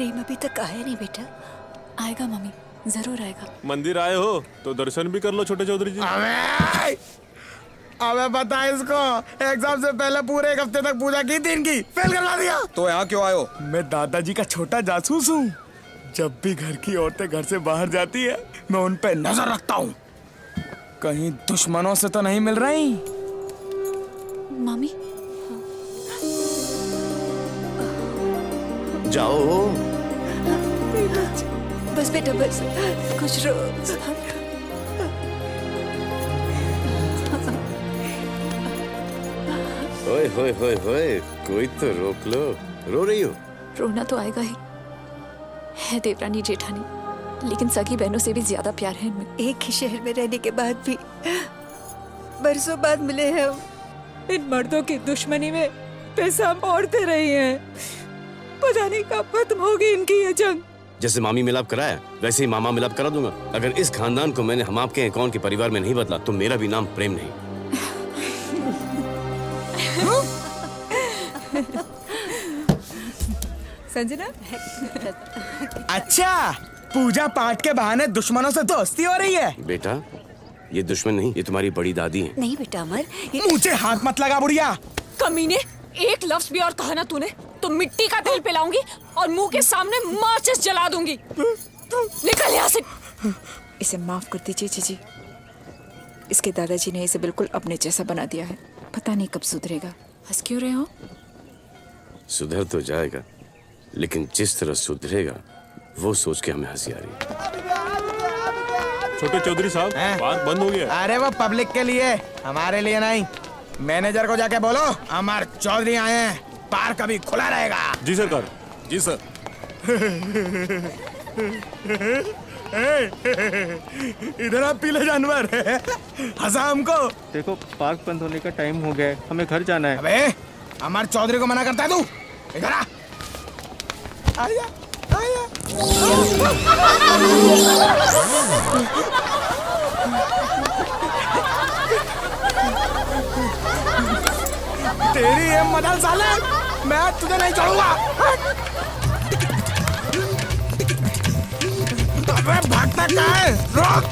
प्रेम अभी तक आया नहीं बेटा। आएगा मम्मी, जरूर आएगा। मंदिर आए हो तो दर्शन भी कर लो छोटे चौधरी जी। अबे बता इसको, एग्जाम से पहले पूरे एक हफ्ते तक पूजा की थी इनकी, फेल करवा दिया। तो यहाँ क्यों आयो? मैं दादाजी का छोटा जासूस हूँ। जब भी घर की औरतें घर से बाहर जाती है मैं उन पे नजर रखता हूँ, कहीं दुश्मनों से तो नहीं मिल रही। मम्मी जाओ। बस बेटा बस, कुछ रो। ओए होए होए होए, कोई तो रोक लो। रो रही हो? रोना तो आएगा ही। है देवरानी जेठानी, लेकिन सगी बहनों से भी ज्यादा प्यार है इनमें। एक ही शहर में रहने के बाद भी बरसों बाद मिले हैं हम। इन मर्दों की दुश्मनी में पैसा मोड़ते रही हैं। पता नहीं कब खत्म होगी इनकी ये जंग। जैसे मामी मिलाप कराया वैसे ही मामा मिलाप करा दूंगा। अगर इस खानदान को मैंने हम आपके हैं कौन के परिवार में नहीं बदला तो मेरा भी नाम प्रेम नहीं। संजना, अच्छा, पूजा पाठ के बहाने दुश्मनों से दोस्ती हो रही है। बेटा ये दुश्मन नहीं, ये तुम्हारी बड़ी दादी है। नहीं बेटा अमर, मुझे हाथ मत लगा बुढ़िया। कमीने, एक लफ्ज भी और कहा ना तूने तो मिट्टी का तेल पिलाऊंगी और मुंह के सामने माचिस जला दूंगी। निकल यहाँ से। इसे माफ कर दीजिए जीजी, इसके दादाजी ने इसे बिल्कुल अपने जैसा बना दिया है। पता नहीं कब सुधरेगा। हंस क्यों रहे हो? सुधर तो जाएगा, लेकिन जिस तरह सुधरेगा वो सोच के हमें हंसी आ रही है। छोटे चौधरी साहब, पार्क बंद हो गया। अरे वो पब्लिक के लिए, हमारे लिए नहीं। मैनेजर को जाके बोलो अमर चौधरी आए हैं, पार्क अभी खुला रहेगा। जी सरकार। जी सर। इधर आप पीले जानवर हंसा हमको। देखो पार्क बंद होने का टाइम हो गया है, हमें घर जाना है। अबे अमर चौधरी को मना करता है तू? इधर आ। आया, आया। तेरी ये मदल साले, मैं तुझे नहीं छोड़ूंगा। अबे भागता कहाँ है? रोक।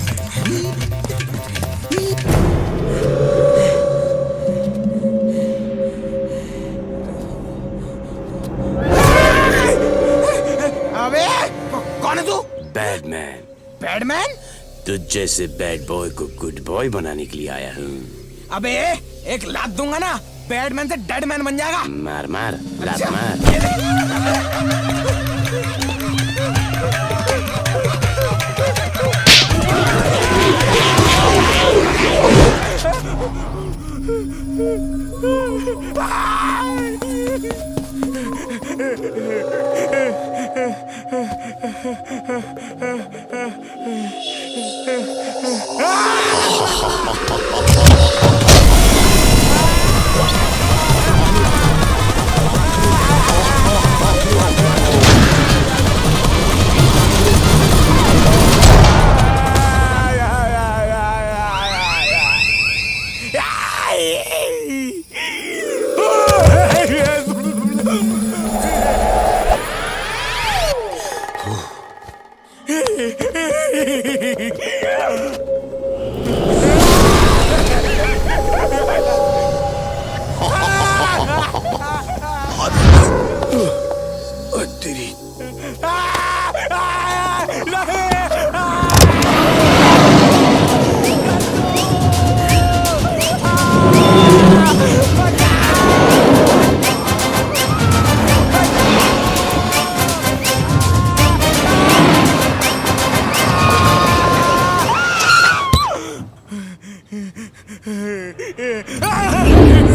अबे कौन है तू? बैडमैन। बैडमैन? तुझ जैसे बैड बॉय को गुड बॉय बनाने के लिए आया हूँ। अबे एक लात दूंगा ना, बैडमैन से डेडमैन बन जाएगा। मार मार, लात मार।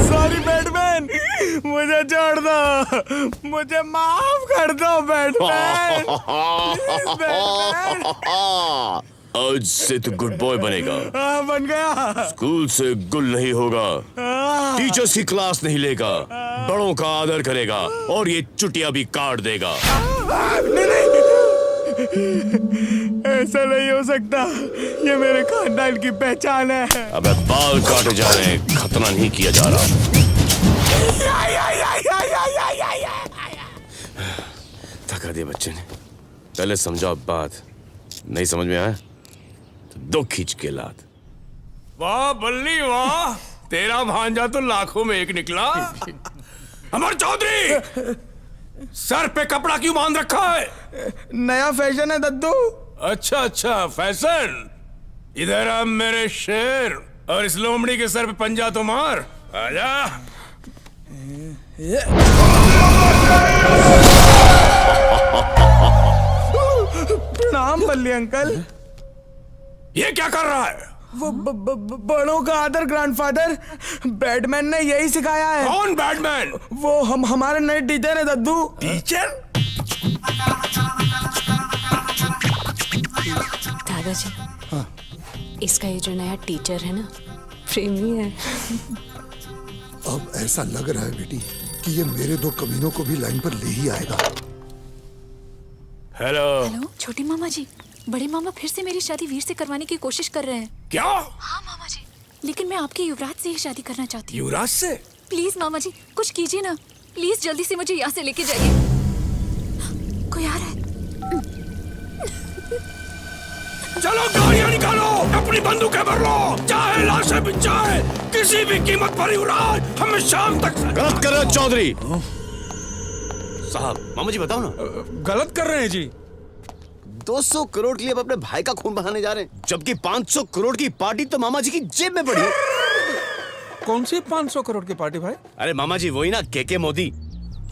सॉरी बैटमैन, मुझे छोड़ दो, मुझे माफ कर दो बैटमैन। Please Batman. आज से तू गुड बॉय बनेगा। हाँ बन गया। स्कूल से गुल नहीं होगा, टीचर्स की क्लास नहीं लेगा, बड़ों का आदर करेगा और ये चुटिया भी काट देगा। नहीं नहीं, ऐसा नहीं हो सकता, ये मेरे खानदान की पहचान है। अबे बाल काटे जा रहे हैं, खतना नहीं किया जा रहा। थक सिखा दिया बच्चे ने। पहले समझाओ बात, नहीं समझ में आया तो दो खींच के लात। वाह बल्ली वाह, तेरा भांजा तो लाखों में एक निकला। अमर चौधरी, सर पे कपड़ा क्यों बांध रखा है? नया फैशन है दद्दू। अच्छा अच्छा, फैशन। इधर आ मेरे शेर, और इस लोमड़ी के सर पे पंजा तो मार। आजा। प्रणाम बल्ली अंकल। ये क्या कर रहा है? वो बड़ों का आदर ग्रैंडफादर। बैटमैन ने यही सिखाया है। कौन बैटमैन? वो हमारे नए टीचर है दद्दू। टीचर? दादाजी, इसका ये जो नया टीचर है ना, प्रेमी है। अब ऐसा लग रहा है बेटी कि ये मेरे दो कमीनों को भी लाइन पर ले ही आएगा। हेलो। हेलो छोटे मामा जी, बड़े मामा फिर से मेरी शादी वीर से करवाने की कोशिश कर रहे हैं। क्या? हाँ मामा जी, लेकिन मैं आपके युवराज से ही शादी करना चाहती हूँ। युवराज से? प्लीज मामा जी, कुछ कीजिए ना। प्लीज जल्दी से मुझे यहाँ से लेके जाइए। कोई आ रहा है। चलो गाड़ियां निकालो, अपनी बंदूकें भर लो, चाहे लाशें बिछाए, किसी भी कीमत पर युवराज हमें शाम तक। गलत कर रहे हो चौधरी साहब। मामा जी बताओ ना। गलत कर रहे हैं जी। 200 करोड़ के लिए अब अपने भाई का खून बहाने जा रहे हैं, जबकि 500 करोड़ की पार्टी तो मामा जी की जेब में पड़ी है। कौन सी 500 करोड़ की पार्टी भाई? अरे मामा जी वही ना, के मोदी।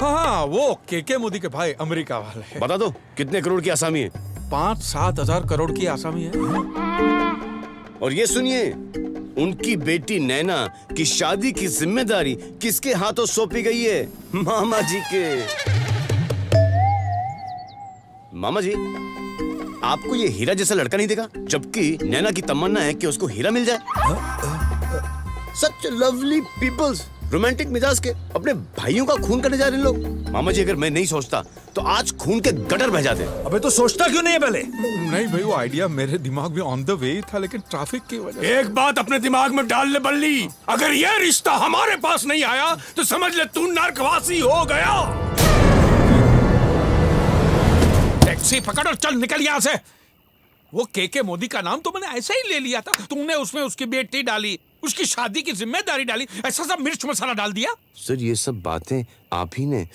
हाँ, वो के मोदी के भाई, अमेरिका वाले। बता दो कितने करोड़ की आसामी है? 5-7 हजार करोड़ की आसामी है। और ये सुनिए, उनकी बेटी नैना की शादी की जिम्मेदारी किसके हाथों सौंपी गई है? मामा जी के। मामा जी, आपको ये हीरा जैसा लड़का नहीं देखा? जबकि नैना की तमन्ना है कि उसको हीरा मिल जाए। सच लवली पीपल्स, रोमांटिक मिजाज के अपने भाइयों का खून करने जा रहे हैं लोग। मामा जी, अगर मैं नहीं सोचता तो आज खून के गटर बह जाते। अबे तो सोचता क्यों नहीं है पहले? नहीं भाई, वो आइडिया मेरे दिमाग में ऑन द वे था, लेकिन ट्रैफिक की वजह से। एक बात अपने दिमाग में डाल ले बल्ली, अगर ये रिश्ता हमारे पास नहीं आया तो समझ ले तू नरकवासी हो गया। टैक्सी पकड़ और चल निकल यहाँ से। वो के मोदी का नाम तो मैंने ऐसे ही ले लिया था, तुमने उसमें उसकी बेटी डाली, उसकी शादी की जिम्मेदारी डाली, ऐसा सब मिर्च मसाला डाल दिया। सर ये सब बातें आप ही ने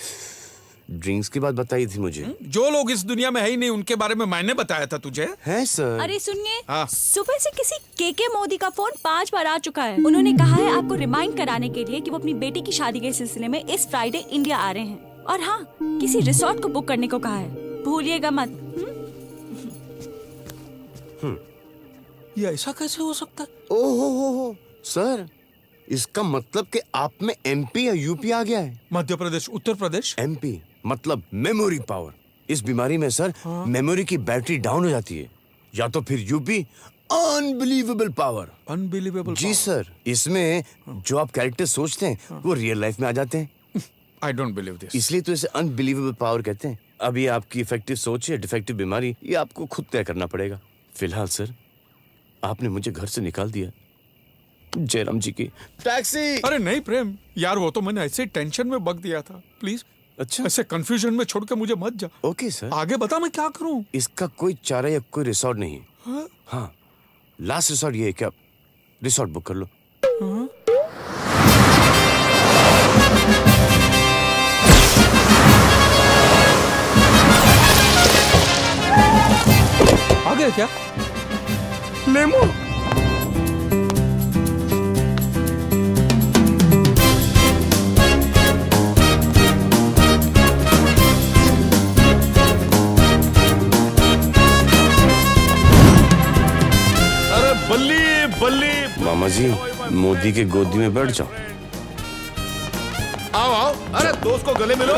ड्रिंक्स की बात बताई थी मुझे। जो लोग इस दुनिया में है ही नहीं उनके बारे में मैंने बताया था तुझे। है सर। अरे सुनिए, हाँ। सुबह से किसी के मोदी का फोन 5 बार आ चुका है। उन्होंने कहा है आपको रिमाइंड कराने के लिए कि वो अपनी बेटी की शादी के सिलसिले में इस फ्राइडे इंडिया आ रहे हैं। और हाँ, किसी रिसोर्ट को बुक करने को कहा है, भूलिएगा मत। ये ऐसा कैसे हो सकता है? ओहो सर, इसका मतलब कि आप में एमपी या यूपी आ गया है। मध्य प्रदेश, उत्तर प्रदेश। एमपी मतलब मेमोरी पावर। इस बीमारी में सर मेमोरी की बैटरी डाउन हो जाती है। या तो फिर यूपी अनबिलीवेबल पावर। अनबिलीवेबल जी सर, इसमें जो आप कैरेक्टर सोचते हैं वो रियल लाइफ में आ जाते हैं। I don't believe this. इसलिए तो इसे अनबिलीवेबल पावर कहते हैं। अभी आपकी इफेक्टिव सोच या डिफेक्टिव बीमारी, ये आपको खुद तय करना पड़ेगा। फिलहाल सर, आपने मुझे घर से निकाल दिया। जयराम जी की टैक्सी। अरे नहीं प्रेम यार, वो तो मैंने ऐसे टेंशन में बक दिया था। प्लीज अच्छा, ऐसे कंफ्यूजन में छोड़ के मुझे मत जा। Okay sir. आगे बता मैं क्या करूं? इसका कोई चारा या कोई रिसोर्ट नहीं है। हाँ, लास्ट रिसोर्ट ये है कि आप रिसोर्ट बुक कर लो। आ गए क्या? लेमो। अरे बल्ली बल्ली। मामा जी, मोदी के गोदी में बैठ जाओ। आओ आओ। अरे दोस्त को गले मिलो।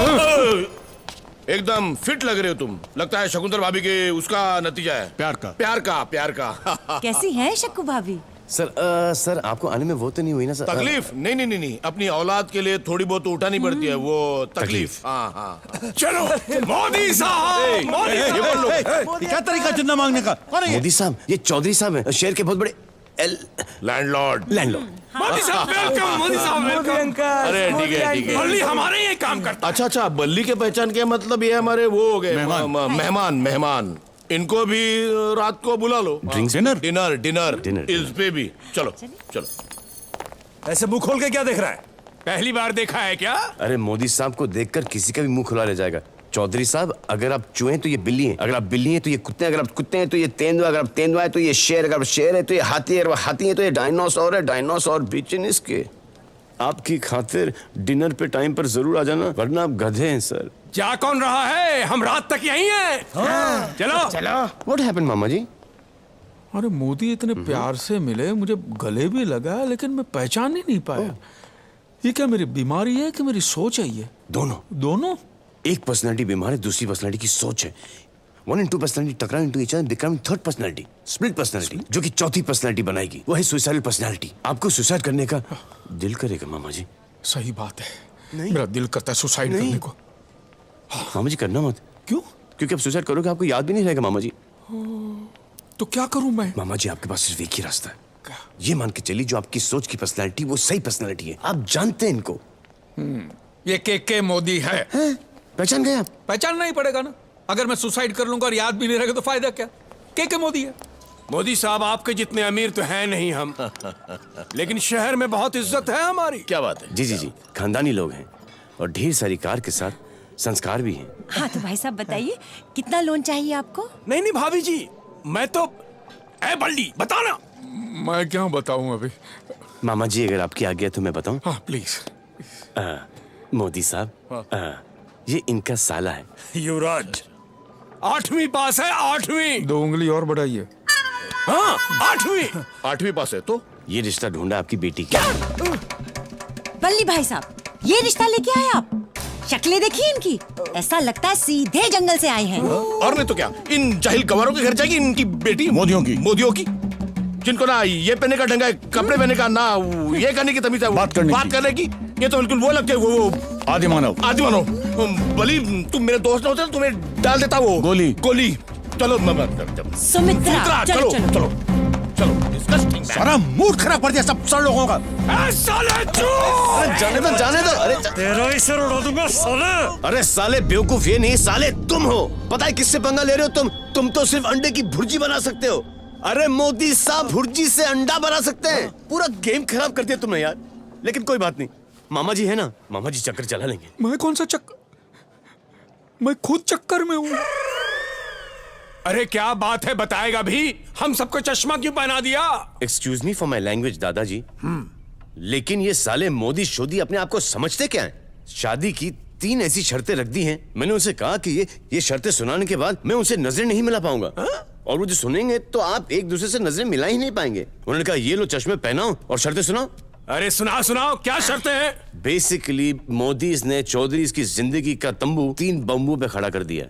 एकदम फिट लग रहे हो तुम। लगता है शकुंतला भाभी के उसका नतीजा है। प्यार का। कैसी है शक्कू भाभी? सर आपको आने में वो तो नहीं हुई ना सर? तकलीफ? नहीं, अपनी औलाद के लिए थोड़ी बहुत तो उठानी पड़ती है वो तकलीफ। हाँ। चलो मोदी साहब, मोदी ये बोल लो। क्या तरीका चंदा मांगने का? मोदी साहब, ये चौधरी साहब हैं, शहर के बहुत बड़े लैंडलॉर्ड। मोदी साहब वेलकम, मोदी साहब वेलकम। अंकल, अरे ठीक है ठीक है। बल्ली हमारे ये काम करता अच्छा अच्छा, बल्ली के पहचान के मतलब ये हमारे वो हो गए मेहमान। मेहमान इनको भी रात को बुला लो। ड्रिंक्स? Dinner dinner dinner. इस पे भी चलो चलो। ऐसे मुंह खोल के क्या देख रहा है? पहली बार देखा है क्या? अरे मोदी साहब को देखकर किसी का भी मुंह खुला रह जाएगा। चौधरी साहब, अगर आप चूहे हैं तो ये बिल्ली हैं, अगर आप बिल्ली हैं तो ये कुत्ते हैं, अगर आप कुत्ते हैं तो ये तेंदुआ, अगर आप तेंदुआ है तो ये शेर, अगर आप शेर है तो ये हाथी है, अगर हाथी है तो ये डायनासोर है, डायनासोर बीचन इसके। आपकी खातिर डिनर पे टाइम पर जरूर आ जाना, वरना आप गधे हैं सर। जा कौन रहा है? हम रात तक यहीं हैं। चलो चलो। व्हाट हैपेंड मामा जी? अरे मोदी इतने प्यार से मिले, मुझे गले भी लगा, लेकिन मैं पहचान ही नहीं पाया। ये क्या मेरी बीमारी है कि मेरी सोच है? ये दोनों दोनों? एक पर्सनालिटी बीमार है, दूसरी पर्सनालिटी की सोच है। 1 and 2 पर्सनालिटी टकराव into each other, become third personality, split personality, जो कि चौथी पर्सनालिटी बनाएगी। वो है सुसाइडल पर्सनालिटी। आपको सुसाइड करने का दिल करेगा मामा जी? सही बात है, मेरा दिल करता है सुसाइड करने को। मामा जी करना मत। क्यों? क्योंकि आप सुसाइड करोगे आपको याद भी नहीं रहेगा मामा जी। तो क्या करूं मैं? मामा जी आपके पास सिर्फ एक ही रास्ता है। ये मान के चलिए जो आपकी सोच की पर्सनालिटी वो सही पर्सनालिटी है। आप जानते हैं इनको। ये के मोदी है। पहचान गए आप? पहचानना ही पड़ेगा ना। अगर मैं सुसाइड कर लूंगा और याद भी नहीं रहेगा तो फायदा क्या? के मोदी है। मोदी साहब, आपके जितने अमीर तो हैं नहीं हम, लेकिन शहर में बहुत इज्जत है हमारी। क्या बात है? जी जी जी, खानदानी लोग हैं और ढेर सारी कार के साथ संस्कार भी हैं। हाँ तो भाई साहब बताइए, कितना लोन चाहिए आपको? नहीं नहीं भाभी जी, मैं तो ए बल्ली बताना। मैं क्या बताऊं अभी? मामा जी अगर आपकी आज्ञा तो मैं बताऊं। हाँ प्लीज। मोदी साहब, ये इनका साला है। युवराज 8वीं पास है, 8वीं। 2 उंगली और बढ़ाइए। हाँ 8वीं। 8वीं पास है तो ये रिश्ता ढूंढा आपकी बेटी का। बल्ली भाई साहब, ये रिश्ता लेके आए आप? शक्लें देखिए इनकी, ऐसा लगता है सीधे जंगल से आए हैं। और नहीं तो क्या, इन जाहिल गवारों के घर जाएगी इनकी बेटी। मोदियों की जिनको ना ये पहने का ढंग है, कपड़े पहने का ना ये करने की तमीज है, बात करने की। ये तो बिल्कुल वो लगते हैं, वो आदि मानव। बली तुम मेरे दोस्त होते तो तुम्हें डाल देता वो गोली। चलो सुमित्रा, चलो चलो चलो चलो। सारा मूड खराब कर दिया सब लोगों का। जाने दो। अरे तेरा ही सर उड़ा दूंगा साले। अरे साले बेवकूफ ये नहीं, साले तुम हो। पता है किससे पंगा ले रहे हो तुम तो सिर्फ अंडे की भुर्जी बना सकते हो। अरे मोदी साहब भुर्जी से अंडा बना सकते हैं। पूरा गेम खराब कर दिया तुमने यार। लेकिन कोई बात नहीं, मामा जी है ना, मामा जी चक्कर चला लेंगे। मैं कौन सा चक्कर? मैं खुद चक्कर में हूँ। अरे क्या बात है, बताएगा भी? हम सबको चश्मा क्यों पहना दिया? Excuse me for my language दादाजी, लेकिन ये साले मोदी शोदी अपने आप को समझते क्या हैं? शादी की 3 ऐसी शर्तें रख दी हैं। मैंने उनसे कहा कि ये शर्तें सुनाने के बाद मैं उनसे नजरें नहीं मिला पाऊंगा। और वो जो सुनेंगे तो आप एक दूसरे से नजरें मिला ही नहीं पाएंगे। उन्होंने कहा ये लो चश्मे पहनाओ और शर्तें सुनाओ। अरे सुनाओ क्या शर्तें हैं? बेसिकली मोदी ने चौधरी की जिंदगी का तंबू 3 बम्बू पे खड़ा कर दिया।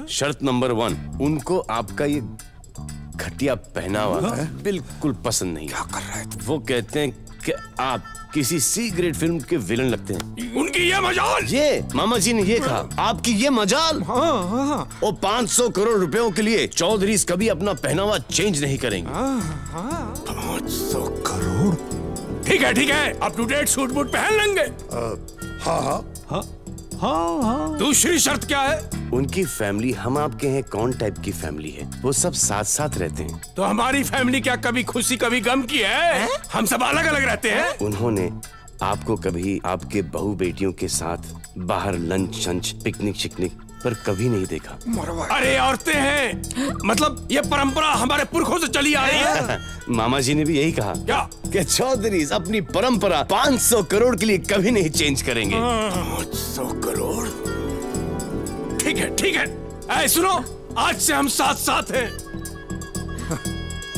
शर्त नंबर 1, उनको आपका ये घटिया पहनावा बिल्कुल पसंद नहीं। क्या कर रहा है? वो कहते हैं कि आप किसी सी ग्रेड फिल्म के विलन लगते हैं। उनकी ये मजाल। ये मामा जी ने ये कहा, आपकी ये मजाल। हाँ। और 500 करोड़ रुपयों के लिए चौधरी कभी अपना पहनावा चेंज नहीं करेंगे। 500 करोड़? ठीक है, up to date suit boot पहन लेंगे। हाँ। दूसरी शर्त क्या है? उनकी फैमिली हम आपके हैं कौन टाइप की फैमिली है, वो सब साथ साथ रहते हैं। तो हमारी फैमिली क्या कभी खुशी कभी गम की है? हम सब अलग अलग रहते हैं। उन्होंने आपको कभी आपके बहू बेटियों के साथ बाहर लंच पिकनिक शिकनिक पर कभी नहीं देखा। अरे औरतें हैं, मतलब ये परंपरा हमारे पुरखों से चली आ रही है। मामा जी ने भी यही कहा क्या? कि चौधरी अपनी परंपरा 500 करोड़ के लिए कभी नहीं चेंज करेंगे। 500 करोड़? ठीक है। ऐ सुनो, आज से हम साथ हैं।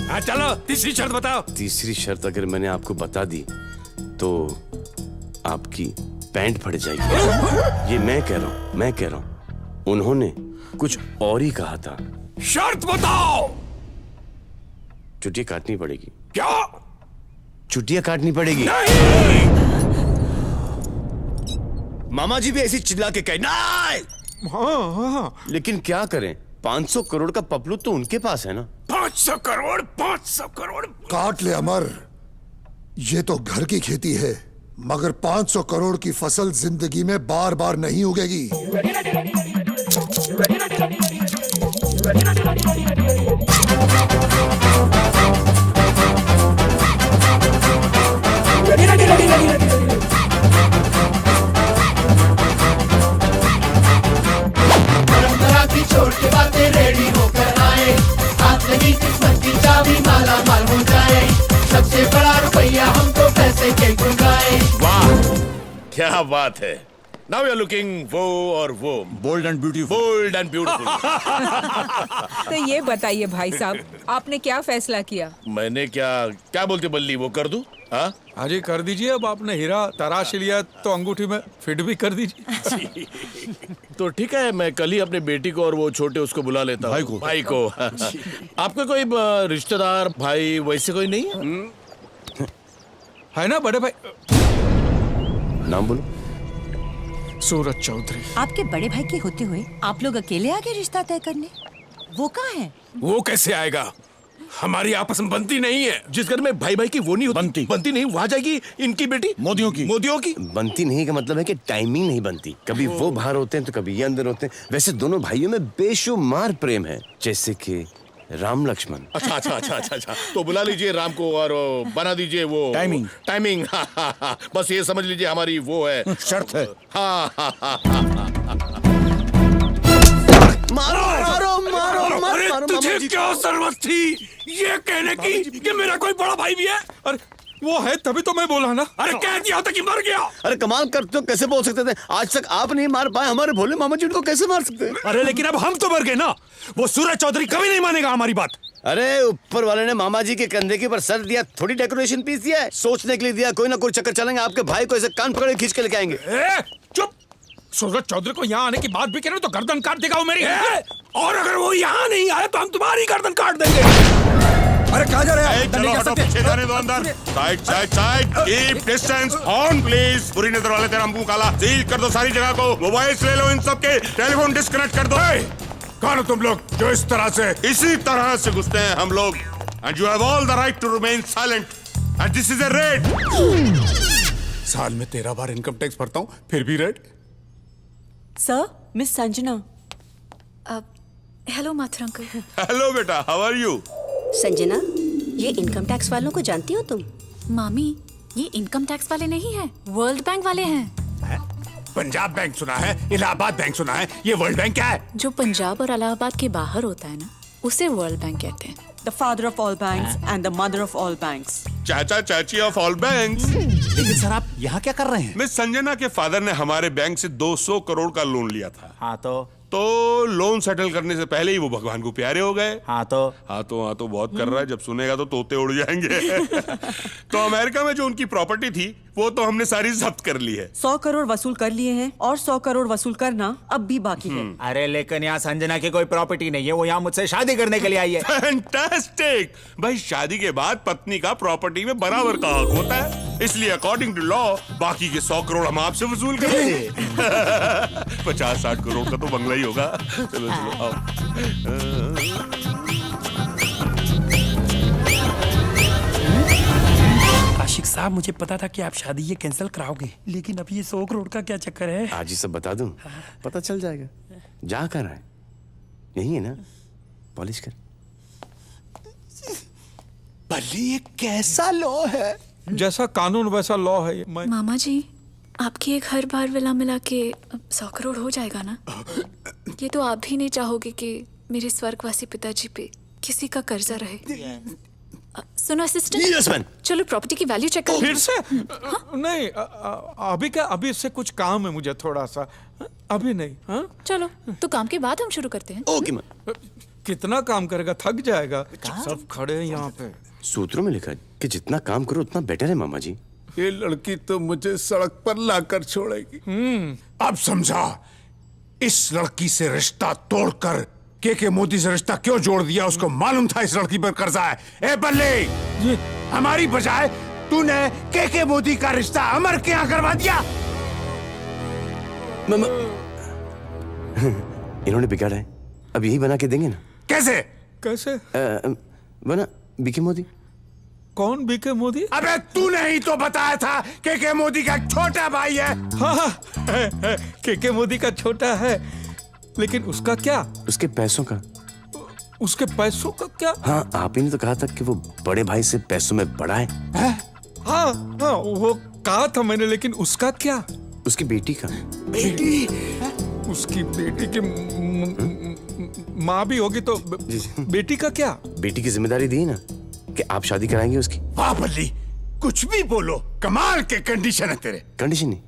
हाँ चलो, तीसरी शर्त बताओ। तीसरी शर्त अगर मैंने आपको बता दी तो आपकी पैंट फट जाएगी। ये मैं कह रहा हूँ। उन्होंने कुछ और ही कहा था। शर्त बताओ। चुटिया काटनी पड़ेगी। क्या? चुटिया काटनी पड़ेगी। नहीं। मामा जी भी ऐसी चिल्ला के कहे नहीं। हाँ। लेकिन क्या करें, 500 करोड़ का पपलू तो उनके पास है ना। 500 करोड़ 500 करोड़। काट ले अमर, ये तो घर की खेती है, मगर 500 करोड़ की फसल जिंदगी में बार बार नहीं उगेगी। परंपरा की छोड़ के बातें रेडी होकर आए, हाथ लगी किस्मत की चाबी, माला माल हो जाए, सबसे बड़ा रुपया हमको पैसे के गुंगाए। वाह क्या बात है। नाउ यू आर लुकिंग वो और वो बोल्ड एंड ब्यूटीफुल। तो ये बताइए भाई साहब, आपने क्या फैसला किया? मैंने क्या बोलती बल्ली, वो कर दूं? हाँ हाँ जी कर दीजिए। अब आपने हीरा तराश लिया तो अंगूठी में फिट भी कर दीजिए। तो ठीक है, मैं कल ही अपने बेटी को और वो छोटे उसको बुला लेता हूँ। भाई को आपके कोई रिश्तेदार भाई वैसे कोई नहीं है? है ना बड़े भाई? नाम बोलो। सूरज चौधरी। आपके बड़े भाई के होते हुए आप लोग अकेले आगे रिश्ता तय करने? वो कहाँ है? वो कैसे आएगा? हमारी आपस में बनती नहीं है। जिस घर में भाई भाई की वो नहीं होती, बनती नहीं, वहां जाएगी इनकी बेटी मोदियों की बनती नहीं का मतलब है कि टाइमिंग नहीं बनती। कभी वो बाहर होते हैं तो कभी ये अंदर होते हैं। वैसे दोनों भाइयों में बेशुमार प्रेम है, जैसे कि राम लक्ष्मण। अच्छा। तो बुला लीजिए राम को और बना दीजिए वो टाइमिंग। बस ये समझ लीजिए हमारी वो है शर्त है। अरे तुझे क्या जरूरत थी ये कहने की कि मेरा कोई बड़ा भाई भी है? अरे वो है तभी तो मैं बोला ना। अरे कह दिया था कि मर गया। अरे कमाल करते हो, कैसे बोल सकते थे? आज तक आप नहीं मार पाए, हमारे भोले मामा जी उनको कैसे मार सकते हैं? अरे लेकिन अब हम तो मर गए ना। वो सूरज चौधरी कभी नहीं मानेगा हमारी बात। अरे ऊपर वाले ने मामा जी के कंधे के ऊपर सर दिया, थोड़ी डेकोरेशन पीस दिया है। सोचने के लिए दिया, कोई ना कोई चक्कर चलेंगे। आपके भाई को ऐसे कान पकड़े खींच के लेके आएंगे। चुप। सूरज चौधरी को यहाँ आने की बात भी करें तो गर्दन काट देगा वो मेरी। और अगर वो यहाँ नहीं आए तो हम तुम्हारी गर्दन काट देंगे। अरे कहाँ जा रहे हैं? चलो हटो, पीछे जाने दो अंदर। Side keep distance. On please. पूरी नजर वाले तेरा मुंह काला। सील कर दो सारी जगह को। मोबाइल्स ले लो इन सब के, टेलीफोन डिस्कनेक्ट कर दो। कौन हो तुम लोग जो इस तरह से? इसी तरह से घुसते हैं हम लोग। And you have all the right to remain silent and this is a raid. साल में 13 बार इनकम टैक्स भरता हूँ, फिर भी red. Sir, miss Sanjana. Hello Mathur uncle. Hello बेटा, हाउ आर यू? संजना, ये इनकम टैक्स वालों को जानती हो तुम? मामी, ये इनकम टैक्स वाले नहीं हैं, वर्ल्ड बैंक वाले हैं। पंजाब बैंक सुना है, इलाहाबाद बैंक सुना है, ये वर्ल्ड बैंक क्या है? जो पंजाब और इलाहाबाद के बाहर होता है ना, उसे वर्ल्ड बैंक कहते हैं। The father of all banks and the mother of all banks. चाचा चाची ऑफ ऑल बैंक्स। लेकिन सर आप यहाँ क्या कर रहे हैं? मिस संजना के फादर ने हमारे बैंक से 200 करोड़ का लोन लिया था। हाँ तो लोन सेटल करने से पहले ही वो भगवान को प्यारे हो गए। हाँ तो बहुत कर रहा है। जब सुनेगा तो तोते उड़ जाएंगे। तो अमेरिका में जो उनकी प्रॉपर्टी थी वो तो हमने सारी जब्त कर ली है। 100 करोड़ वसूल कर लिए हैं और 100 करोड़ वसूल करना अब भी बाकी है। अरे लेकिन यहाँ संजना की कोई प्रॉपर्टी नहीं है, वो यहाँ मुझसे शादी करने के लिए आई है। फैंटास्टिक। भाई शादी के बाद पत्नी का प्रॉपर्टी में बराबर का हक होता है, इसलिए अकॉर्डिंग टू लॉ बाकी के 100 करोड़ हम आपसे वसूल करेंगे। 50-60 करोड़ का तो बंगला ही होगा। चलो आओ। आशिक साहब, मुझे पता था कि आप शादी ये कैंसिल कराओगे, लेकिन अब ये 100 करोड़ का क्या चक्कर है? आज ही सब बता दूं, पता चल जाएगा। जा कर रहा है, यही है ना? पॉलिश कर। बल्ली ये कैसा लॉ है? जैसा कानून वैसा लॉ है। मामा जी, आपकी एक हर बार विला मिला के 100 करोड़ हो जाएगा ना? ये तो आप भी नहीं चाहोगे कि मेरे स्वर्गवासी पिताजी पे किसी का कर्जा रहे। सुनो असिस्टेंट। Yes ma'am. चलो प्रॉपर्टी की वैल्यू चेक करो। फिर से? नहीं अभी क्या, अभी इससे कुछ काम है मुझे थोड़ा सा। अभी नहीं। हाँ चलो तो काम के बाद हम शुरू करते हैं। Okay ma'am. कितना काम करेगा, थक जाएगा। सब खड़े हैं यहाँ पे। सूत्रों में लिखा है कि जितना काम करो उतना बेटर है मामा जी। ये लड़की तो मुझे सड़क पर लाकर छोड़ेगी। अब समझा। इस लड़की से रिश्ता तोड़कर के मोदी से रिश्ता क्यों जोड़ दिया? उसको मालूम था इस लड़की पर कर्जा है। ए बल्ले, हमारी बजाय तूने के मोदी का रिश्ता अमर के यहाँ करवा दिया। इन्होंने बिगाड़ा है, अब यही बना के देंगे ना? कैसे? वरना बीके मोदी। कौन बीके मोदी? अबे तूने ही तो बताया था के मोदी का छोटा भाई है। हाँ, के मोदी का छोटा है, लेकिन उसका क्या? उसके पैसों का। उसके पैसों का क्या? हाँ, आप ही ने तो कहा था कि वो बड़े भाई से पैसों में बड़ा है। हाँ, वो कहा था मैंने, लेकिन उसका क्या? उसकी बेटी का। बेटी? उसकी बेटी की माँ भी होगी तो बेटी का क्या? बेटी की जिम्मेदारी दी ना कि आप शादी कराएंगे उसकी। वाह बल्ली, कुछ भी बोलो, कमाल के कंडीशन है तेरे। कंडीशन नहीं,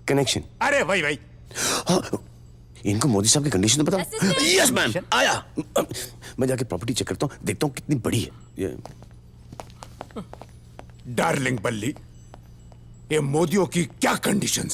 कनेक्शन। अरे भाई भाई, हाँ, इनको मोदी साहब की कंडीशन तो बताओ। यस मैम, आया। मैं जाके प्रॉपर्टी चेक करता हूँ, देखता हूँ कितनी बड़ी है। डार्लिंग बल्ली, ये मोदियों की क्या कंडीशन